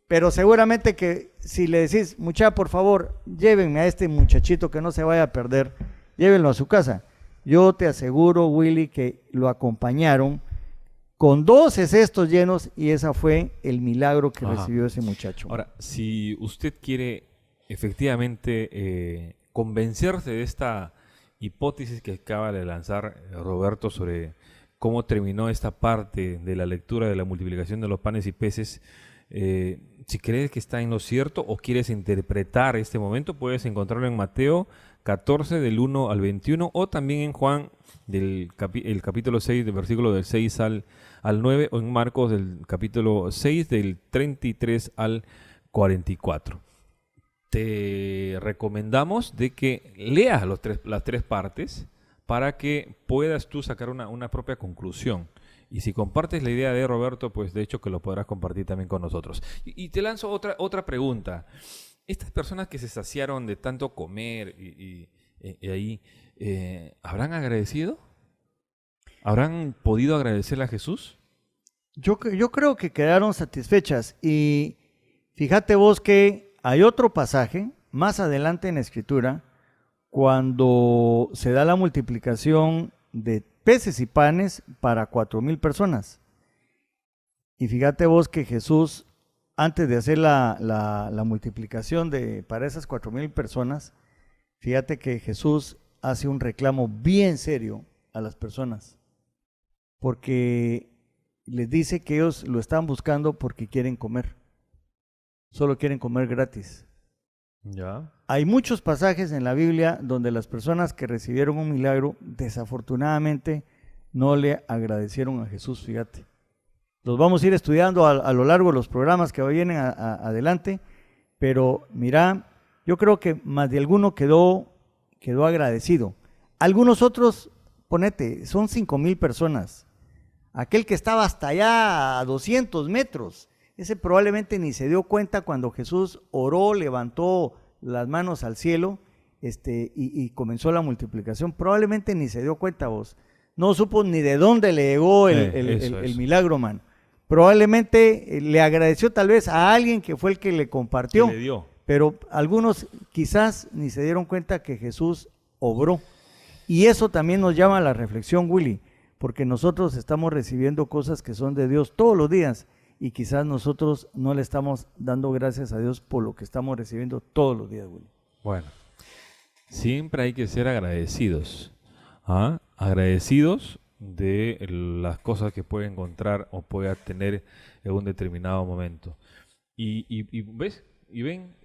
Pero seguramente que si le decís, muchacha, por favor, llévenme a este muchachito que no se vaya a perder, llévenlo a su casa. Yo te aseguro, Willy, que lo acompañaron con 12 cestos llenos y ese fue el milagro que recibió ese muchacho. Ahora, si usted quiere efectivamente convencerse de esta hipótesis que acaba de lanzar Roberto sobre cómo terminó esta parte de la lectura de la multiplicación de los panes y peces, si crees que está en lo cierto o quieres interpretar este momento, puedes encontrarlo en Mateo 14 del 1 al 21 o también en Juan el capítulo 6 del versículo del 6 al 9 o en Marcos del capítulo 6 del 33 al 44. Te recomendamos de que leas las tres partes para que puedas tú sacar una propia conclusión. Y si compartes la idea de Roberto, pues de hecho que lo podrás compartir también con nosotros. Y te lanzo otra pregunta. Estas personas que se saciaron de tanto comer y ahí, ¿habrán agradecido? ¿Habrán podido agradecerle a Jesús? Yo creo que quedaron satisfechas. Y fíjate vos que hay otro pasaje más adelante en la Escritura, cuando se da la multiplicación de peces y panes para 4,000 personas. Y fíjate vos que Jesús, antes de hacer la multiplicación para esas 4,000 personas, fíjate que Jesús hace un reclamo bien serio a las personas, porque les dice que ellos lo están buscando porque quieren comer, solo quieren comer gratis. Ya. Hay muchos pasajes en la Biblia donde las personas que recibieron un milagro, desafortunadamente, no le agradecieron a Jesús, fíjate. Los vamos a ir estudiando a lo largo de los programas que vienen adelante, pero mira, yo creo que más de alguno quedó agradecido. Algunos otros, ponete, son 5,000 personas. Aquel que estaba hasta allá a 200 metros, ese probablemente ni se dio cuenta cuando Jesús oró, levantó las manos al cielo y comenzó la multiplicación. Probablemente ni se dio cuenta vos. No supo ni de dónde le llegó el milagro, man. Probablemente le agradeció tal vez a alguien que fue el que le compartió. Que le dio. Pero algunos quizás ni se dieron cuenta que Jesús obró. Y eso también nos llama a la reflexión, Willy, porque nosotros estamos recibiendo cosas que son de Dios todos los días. Y quizás nosotros no le estamos dando gracias a Dios por lo que estamos recibiendo todos los días, Willy. Bueno, siempre hay que ser agradecidos. Agradecidos de las cosas que puede encontrar o pueda tener en un determinado momento. Y ven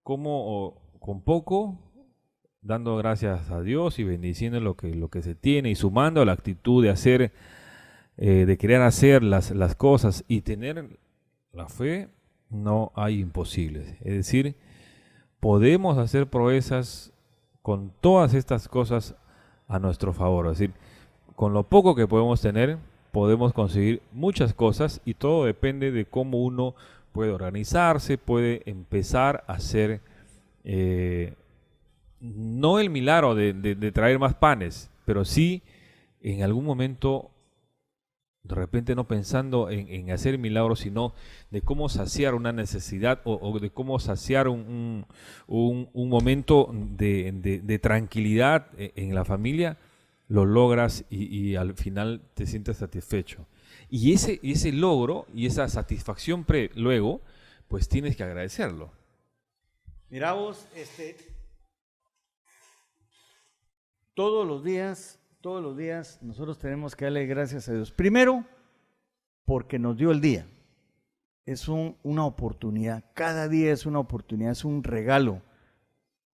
cómo con poco, dando gracias a Dios y bendiciendo lo que se tiene y sumando a la actitud de hacer de querer hacer las cosas y tener la fe, no hay imposibles. Es decir, podemos hacer proezas con todas estas cosas a nuestro favor. Es decir, con lo poco que podemos tener, podemos conseguir muchas cosas y todo depende de cómo uno puede organizarse, puede empezar a hacer, no el milagro de traer más panes, pero sí en algún momento, de repente no pensando en hacer milagros, sino de cómo saciar una necesidad o de cómo saciar un momento de tranquilidad en la familia, lo logras y al final te sientes satisfecho. Y ese logro y esa satisfacción luego, pues tienes que agradecerlo. Mira vos, todos los días nosotros tenemos que darle gracias a Dios. Primero, porque nos dio el día. Es una oportunidad. Cada día es una oportunidad, es un regalo.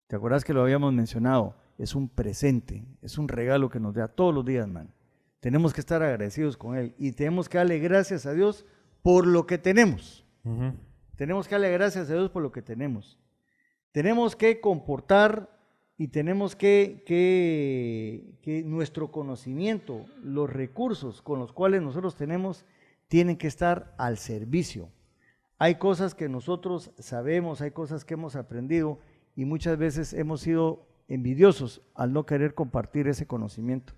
¿Te acuerdas que lo habíamos mencionado? Es un presente, es un regalo que nos da todos los días, man. Tenemos que estar agradecidos con Él y tenemos que darle gracias a Dios por lo que tenemos. Uh-huh. Tenemos que darle gracias a Dios por lo que tenemos. Tenemos que comportar y tenemos que nuestro conocimiento, los recursos con los cuales nosotros tenemos, tienen que estar al servicio. Hay cosas que nosotros sabemos, hay cosas que hemos aprendido y muchas veces hemos sido envidiosos al no querer compartir ese conocimiento.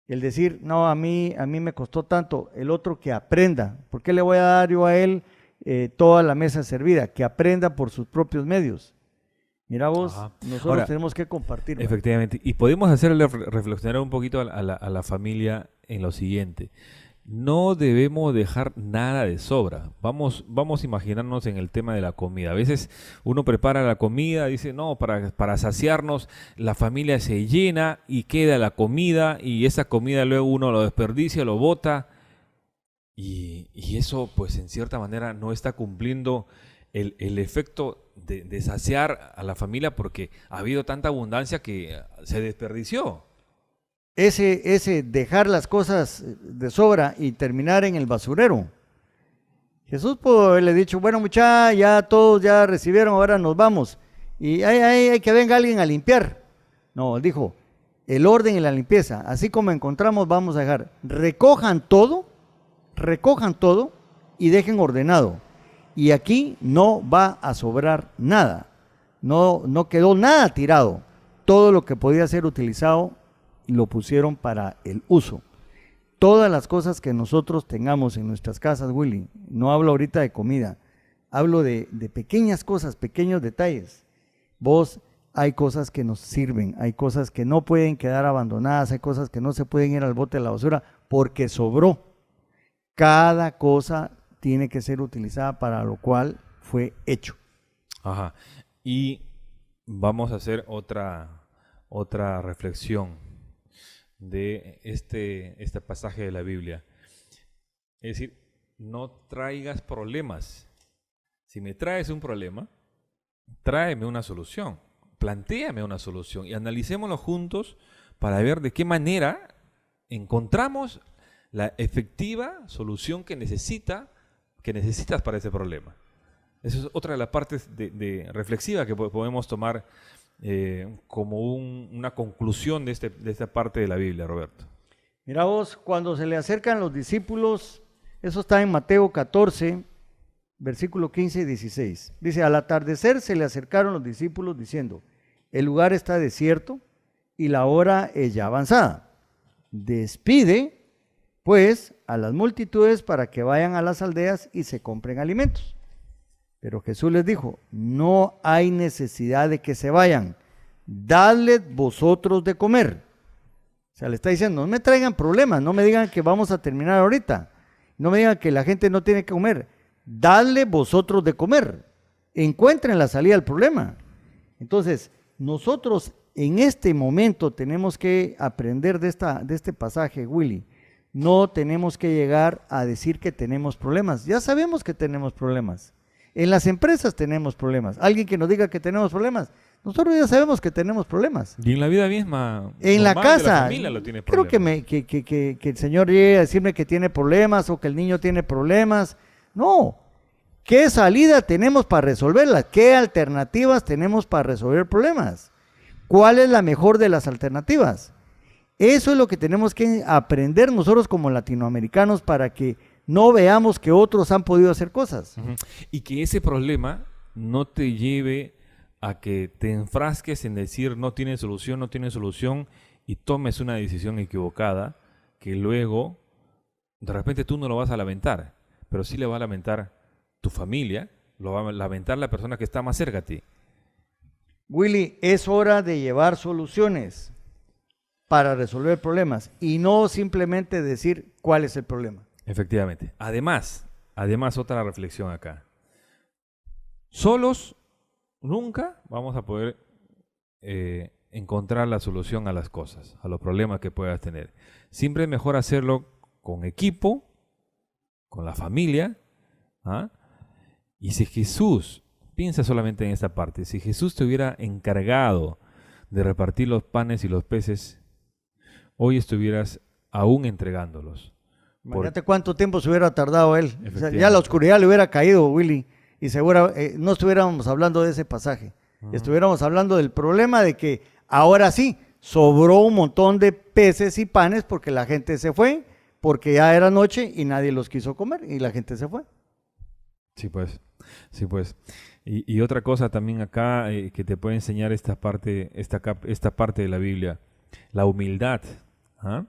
El decir, no, a mí me costó tanto, el otro que aprenda. ¿Por qué le voy a dar yo a él toda la mesa servida? Que aprenda por sus propios medios. Mira vos, nosotros ahora, tenemos que compartir. Efectivamente, y podemos hacerle reflexionar un poquito a la familia en lo siguiente. No debemos dejar nada de sobra. Vamos a imaginarnos en el tema de la comida. A veces uno prepara la comida, dice, no, para saciarnos, la familia se llena y queda la comida y esa comida luego uno lo desperdicia, lo bota y eso pues en cierta manera no está cumpliendo el efecto de saciar a la familia porque ha habido tanta abundancia que se desperdició. Ese dejar las cosas de sobra y terminar en el basurero. Jesús pudo haberle dicho, bueno muchachos, ya todos ya recibieron, ahora nos vamos. Y hay que venga alguien a limpiar. No, él dijo, el orden y la limpieza, así como encontramos, vamos a dejar. Recojan todo y dejen ordenado. Y aquí no va a sobrar nada. No quedó nada tirado. Todo lo que podía ser utilizado lo pusieron para el uso. Todas las cosas que nosotros tengamos en nuestras casas, Willy, no hablo ahorita de comida, hablo de pequeñas cosas, pequeños detalles. Hay cosas que nos sirven, hay cosas que no pueden quedar abandonadas, hay cosas que no se pueden ir al bote de la basura porque sobró. Cada cosa tiene que ser utilizada para lo cual fue hecho. Ajá. Y vamos a hacer otra reflexión de este pasaje de la Biblia. Es decir, no traigas problemas. Si me traes un problema, tráeme una solución, plantéame una solución y analicémoslo juntos para ver de qué manera encontramos la efectiva solución que necesitas para ese problema. Esa es otra de las partes de reflexiva que podemos tomar como una conclusión de esta parte de la Biblia, Roberto. Mira vos, cuando se le acercan los discípulos, eso está en Mateo 14, versículo 15 y 16. Dice, al atardecer se le acercaron los discípulos diciendo, el lugar está desierto y la hora es ya avanzada. Despide, pues, a las multitudes para que vayan a las aldeas y se compren alimentos. Pero Jesús les dijo, no hay necesidad de que se vayan, dadles vosotros de comer. O sea, le está diciendo, no me traigan problemas, no me digan que vamos a terminar ahorita, no me digan que la gente no tiene que comer, dadle vosotros de comer, encuentren la salida al problema. Entonces, nosotros en este momento tenemos que aprender de este pasaje, Willy. No tenemos que llegar a decir que tenemos problemas, ya sabemos que tenemos problemas. En las empresas tenemos problemas. Alguien que nos diga que tenemos problemas, Nosotros ya sabemos que tenemos problemas. Y en la vida misma, En la normal de casa, familia lo tiene creo problemas. que el señor llegue a decirme que tiene problemas o que el niño tiene problemas. No. ¿Qué salida tenemos para resolverlas? ¿Qué alternativas tenemos para resolver problemas? ¿Cuál es la mejor de las alternativas? Eso es lo que tenemos que aprender nosotros como latinoamericanos para que no veamos que otros han podido hacer cosas. Ujú. Y que ese problema no te lleve a que te enfrasques en decir no tiene solución y tomes una decisión equivocada que luego de repente tú no lo vas a lamentar, pero sí le va a lamentar tu familia, lo va a lamentar la persona que está más cerca a ti. Willy, es hora de llevar soluciones para resolver problemas y no simplemente decir cuál es el problema. Efectivamente. Además, otra reflexión acá. Solos nunca vamos a poder encontrar la solución a las cosas, a los problemas que puedas tener. Siempre es mejor hacerlo con equipo, con la familia. ¿Ah? Y si Jesús, piensa solamente en esta parte, si Jesús te hubiera encargado de repartir los panes y los peces, hoy estuvieras aún entregándolos. Imagínate cuánto tiempo se hubiera tardado él. O sea, Efectivamente. ya la oscuridad le hubiera caído, Willy, y seguro no estuviéramos hablando de ese pasaje. Estuviéramos hablando del problema de que ahora sí, sobró un montón de peces y panes porque la gente se fue, porque ya era noche y nadie los quiso comer y la gente se fue. Sí, pues. Sí, pues. Y otra cosa también acá que te puede enseñar esta parte de la Biblia, la humildad. ¿Ah?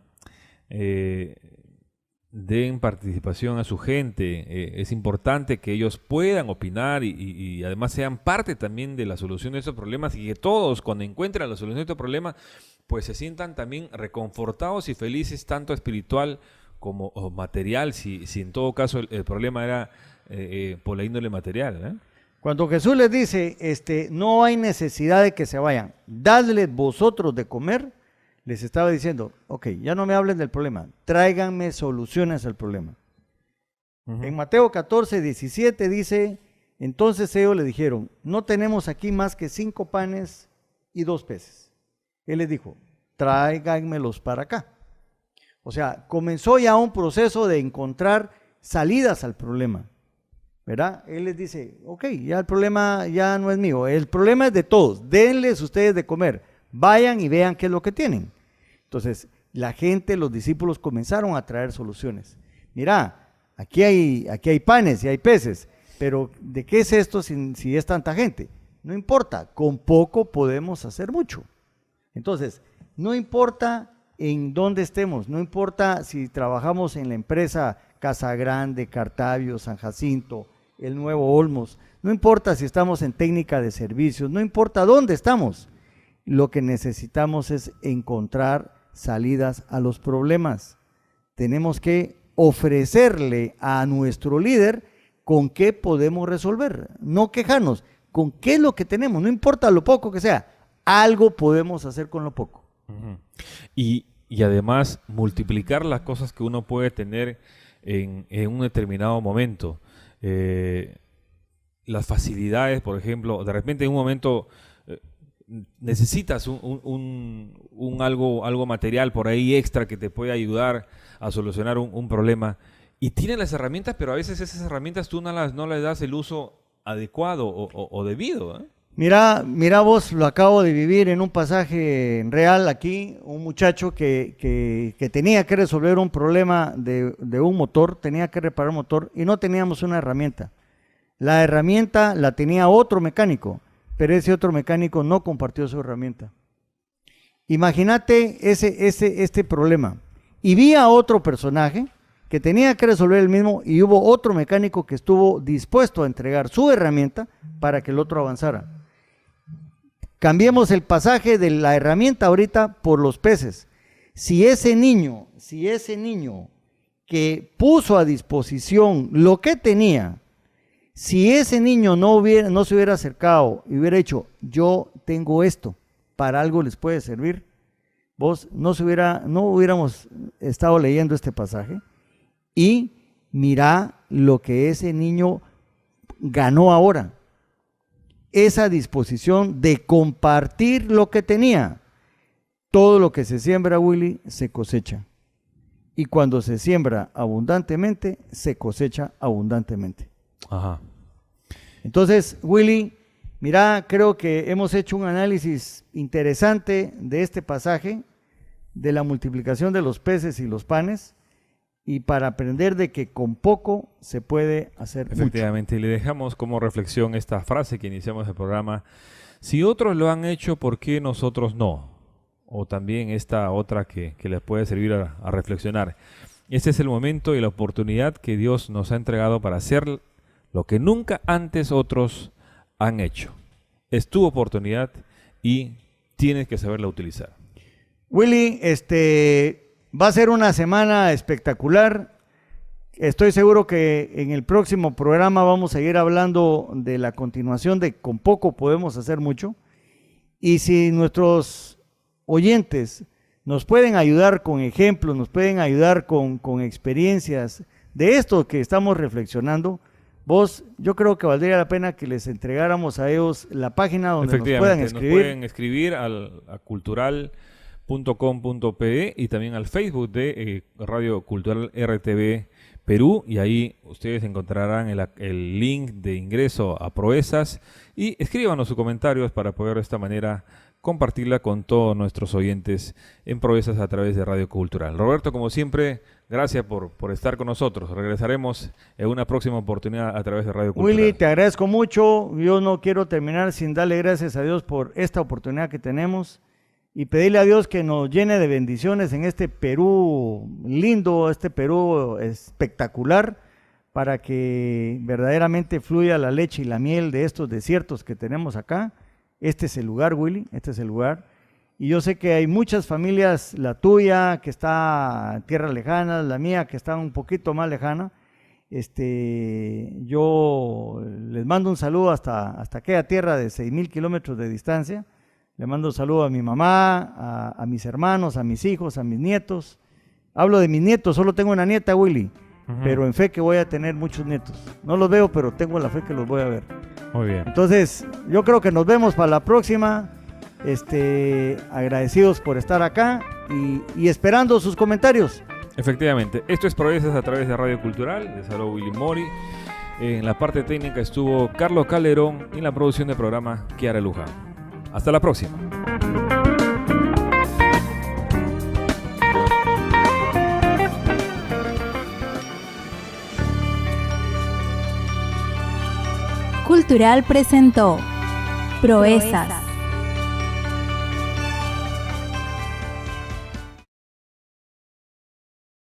Den participación a su gente. Es importante que ellos puedan opinar y además sean parte también de la solución de estos problemas y que todos cuando encuentren la solución de estos problemas pues se sientan también reconfortados y felices tanto espiritual como material, si en todo caso el problema era por la índole material, ¿eh? Cuando Jesús les dice, no hay necesidad de que se vayan, dadles vosotros de comer, les estaba diciendo, ok, ya no me hablen del problema, tráiganme soluciones al problema. En Mateo 14, 17 dice, entonces ellos le dijeron, no tenemos aquí más que 5 panes y 2 peces. Él les dijo, tráiganmelos para acá. O sea, comenzó ya un proceso de encontrar salidas al problema, ¿verdad? Él les dice, ok, ya el problema ya no es mío, el problema es de todos, denles ustedes de comer, vayan y vean qué es lo que tienen. Entonces, la gente, los discípulos comenzaron a traer soluciones. Mira, aquí hay panes y hay peces, pero ¿de qué es esto si es tanta gente? No importa, con poco podemos hacer mucho. Entonces, no importa en dónde estemos, no importa si trabajamos en la empresa Casa Grande, Cartavio, San Jacinto, el Nuevo Olmos, no importa si estamos en técnica de servicios, no importa dónde estamos, lo que necesitamos es encontrar salidas a los problemas. Tenemos que ofrecerle a nuestro líder con qué podemos resolver, no quejarnos, con qué es lo que tenemos, no importa lo poco que sea, algo podemos hacer con lo poco. Y además multiplicar las cosas que uno puede tener en un determinado momento. Las facilidades, por ejemplo, de repente en un momento necesitas algo material por ahí extra que te puede ayudar a solucionar un problema y tienes las herramientas, pero a veces esas herramientas tú no les das el uso adecuado o debido, ¿eh? Mira vos, lo acabo de vivir en un pasaje real aquí, un muchacho que tenía que resolver un problema de un motor, tenía que reparar un motor y no teníamos una herramienta. La herramienta la tenía otro mecánico, pero ese otro mecánico no compartió su herramienta. Imagínate este problema. Y vi a otro personaje que tenía que resolver el mismo y hubo otro mecánico que estuvo dispuesto a entregar su herramienta para que el otro avanzara. Cambiemos el pasaje de la herramienta ahorita por los peces. Si ese niño que puso a disposición lo que tenía, si ese niño no se hubiera acercado y hubiera dicho, yo tengo esto, para algo les puede servir, vos no hubiéramos estado leyendo este pasaje y mirá lo que ese niño ganó ahora. esa disposición de compartir lo que tenía. Todo lo que se siembra, Willy, se cosecha. Y cuando se siembra abundantemente, se cosecha abundantemente. Ajá. Entonces, Willy, mira, creo que hemos hecho un análisis interesante de este pasaje, de la multiplicación de los peces y los panes, y para aprender de que con poco se puede hacer mucho. Efectivamente, y le dejamos como reflexión esta frase que iniciamos el programa: si otros lo han hecho, ¿por qué nosotros no? O también esta otra que les puede servir a reflexionar. Este es el momento y la oportunidad que Dios nos ha entregado para hacer lo que nunca antes otros han hecho. Es tu oportunidad y tienes que saberla utilizar. Willy, va a ser una semana espectacular. Estoy seguro que en el próximo programa vamos a seguir hablando de la continuación de con poco podemos hacer mucho. Y si nuestros oyentes nos pueden ayudar con ejemplos, nos pueden ayudar con experiencias de esto que estamos reflexionando, yo creo que valdría la pena que les entregáramos a ellos la página donde nos puedan escribir. Nos pueden escribir a cultural.com.pe y también al Facebook de Radio Cultural RTV Perú, y ahí ustedes encontrarán el link de ingreso a Proezas, y escríbanos sus comentarios para poder de esta manera compartirla con todos nuestros oyentes en Proezas a través de Radio Cultural. Roberto, como siempre, gracias por estar con nosotros. Regresaremos en una próxima oportunidad a través de Radio Cultural. Willy, te agradezco mucho. Yo no quiero terminar sin darle gracias a Dios por esta oportunidad que tenemos y pedirle a Dios que nos llene de bendiciones en este Perú lindo, este Perú espectacular, para que verdaderamente fluya la leche y la miel de estos desiertos que tenemos acá. Este es el lugar, Willy, este es el lugar. Y yo sé que hay muchas familias, la tuya que está en tierras lejanas, la mía que está un poquito más lejana. Yo les mando un saludo hasta aquella tierra de 6,000 kilómetros de distancia. Le mando un saludo a mi mamá, a mis hermanos, a mis hijos, a mis nietos. Hablo de mis nietos, solo tengo una nieta, Willy, pero en fe que voy a tener muchos nietos. No los veo, pero tengo la fe que los voy a ver. Muy bien. Entonces, yo creo que nos vemos para la próxima. Agradecidos por estar acá y esperando sus comentarios. Efectivamente, esto es Proezas a través de Radio Cultural. Les habló Willy Mori. En la parte técnica estuvo Carlos Calderón y en la producción del programa Kiara Luján. Hasta la próxima. Cultural presentó Proezas.